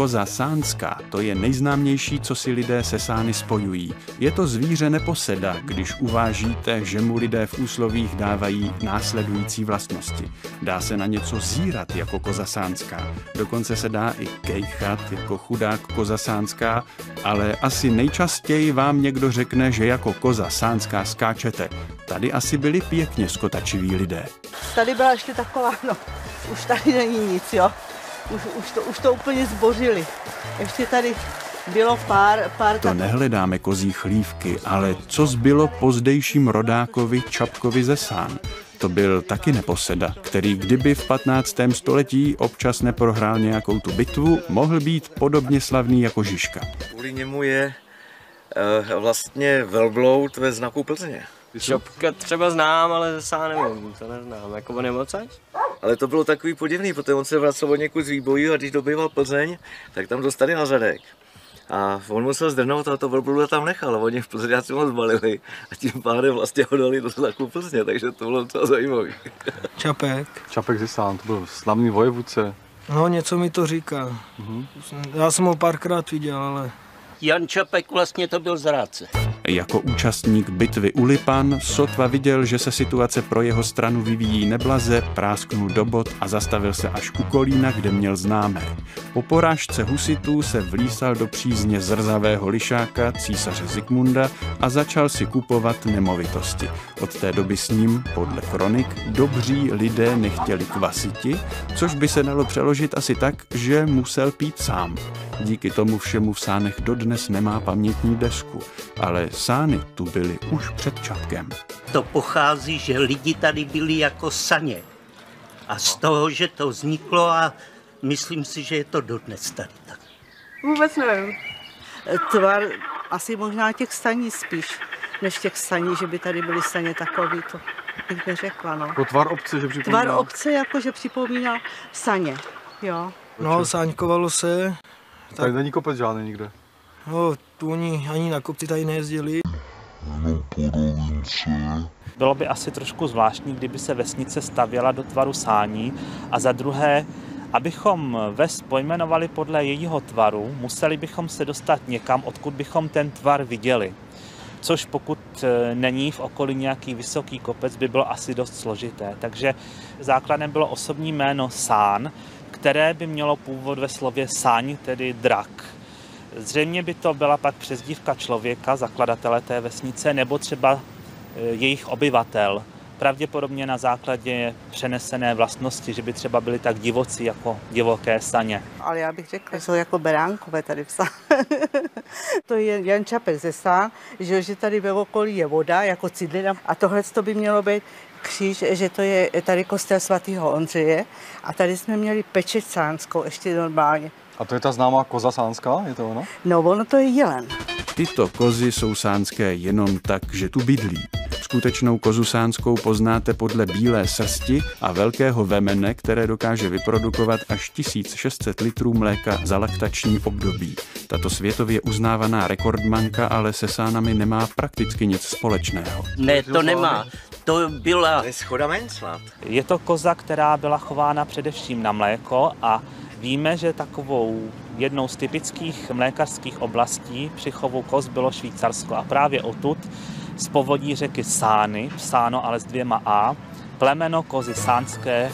koza sánská, to je nejznámější, co si lidé se sány spojují. Je to zvíře neposeda, když uvážíte, že mu lidé v úslovích dávají následující vlastnosti. Dá se na něco zírat jako koza sánská, dokonce se dá i kejchat jako chudák koza sánská, ale asi nejčastěji vám někdo řekne, že jako koza sánská skáčete. Tady asi byli pěkně skotačiví lidé. Tady byla ještě taková, no, už tady není nic, jo. Už to úplně zbořili. Ještě tady bylo pár To nehledáme kozí chlívky, ale co zbylo pozdejším rodákovi Čapkovi ze Sán. To byl taky neposeda, který kdyby v 15. století občas neprohrál nějakou tu bitvu, mohl být podobně slavný jako Žižka. Kvůli němu je vlastně velbloud ve znaku Plzně. Čapka třeba znám, ale ze Sán nevím, to neznám, jako on je mocač? Ale to bylo takový podivný, protože on se vracel od někud z výboju a když dobýval Plzeň, tak tam dostali na zadek. A on musel zdrhnout a to velblouda tam nechal a oni v Plzeňáci moc balili a tím pádem vlastně ho dali do znaku Plzně, takže to bylo docela zajímavý. Čapek. Čapek ze Sán, to byl slavný vojevůdce. No, něco mi to říká. Já jsem ho párkrát viděl, ale... Jan Čapek vlastně to byl zrádce. Jako účastník bitvy u Lipan sotva viděl, že se situace pro jeho stranu vyvíjí neblaze, prásknul do bod a zastavil se až u Kolína, kde měl známé. Po porážce husitů se vlísal do přízně zrzavého lišáka císaře Zikmunda a začal si kupovat nemovitosti. Od té doby s ním, podle kronik, dobří lidé nechtěli kvasiti, což by se dalo přeložit asi tak, že musel pít sám. Díky tomu všemu v Sánech dodnes nemá pamětní desku, ale Sány tu byly už před Čapkem. To pochází, že lidi tady byli jako saně. A z toho, že to vzniklo a myslím si, že je to dodnes tady tak. Vůbec nevím. Tvar asi možná těch staní spíš, než těch staní, že by tady byly staně takový, to bych neřekla, no. Jako tvar obce, že připomíná? Tvar obce, jakože připomíná saně, jo. No, sáňkovalo se. Tady není kopec žádný nikde. No, tu oni ani na kopci tady nejezdili. Bylo by asi trošku zvláštní, kdyby se vesnice stavěla do tvaru sání a za druhé, abychom ves pojmenovali podle jejího tvaru, museli bychom se dostat někam, odkud bychom ten tvar viděli. Což pokud není v okolí nějaký vysoký kopec, by bylo asi dost složité. Takže základem bylo osobní jméno Sán, které by mělo původ ve slově sáň, tedy drak. Zřejmě by to byla pak přezdívka člověka, zakladatele té vesnice, nebo třeba jejich obyvatel. Pravděpodobně na základě přenesené vlastnosti, že by třeba byli tak divocí jako divoké saně. Ale já bych řekla, že jsou jako beránkové tady v Sán. To je Jan Čapek ze Sán, že tady ve okolí je voda, jako cidlina. A tohle to by mělo být kříž, že to je tady kostel svatého Ondřeje. A tady jsme měli pečeť sánskou, ještě normálně. A to je ta známá koza sánská, je to ono? No, ono to je jelen. Tyto kozy jsou sánské jenom tak, že tu bydlí. Skutečnou kozu sánskou poznáte podle bílé srsti a velkého vemene, které dokáže vyprodukovat až 1600 litrů mléka za laktační období. Tato světově uznávaná rekordmanka ale se sánami nemá prakticky nic společného. Ne, to nemá. To byla... Je to koza, která byla chována především na mléko a víme, že takovou jednou z typických mlékařských oblastí při chovu koz bylo Švýcarsko a právě odtud z povodí řeky Sány, Sáno ale s 2 A, plemeno kozy sánské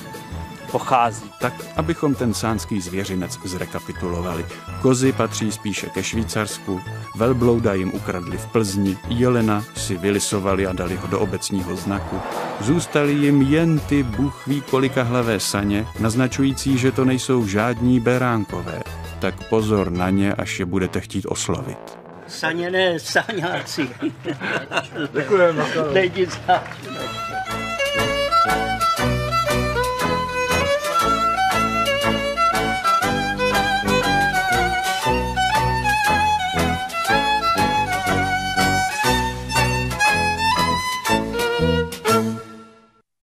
pochází. Tak, abychom ten sánský zvěřinec zrekapitulovali. Kozy patří spíše ke Švýcarsku, velblouda jim ukradli v Plzni, jelena si vylisovali a dali ho do obecního znaku. Zůstaly jim jen ty bůh ví kolika hlavé saně, naznačující, že to nejsou žádní beránkové. Tak pozor na ně, až je budete chtít oslovit. Saně ne, sáňáci. Děkujeme. Lidi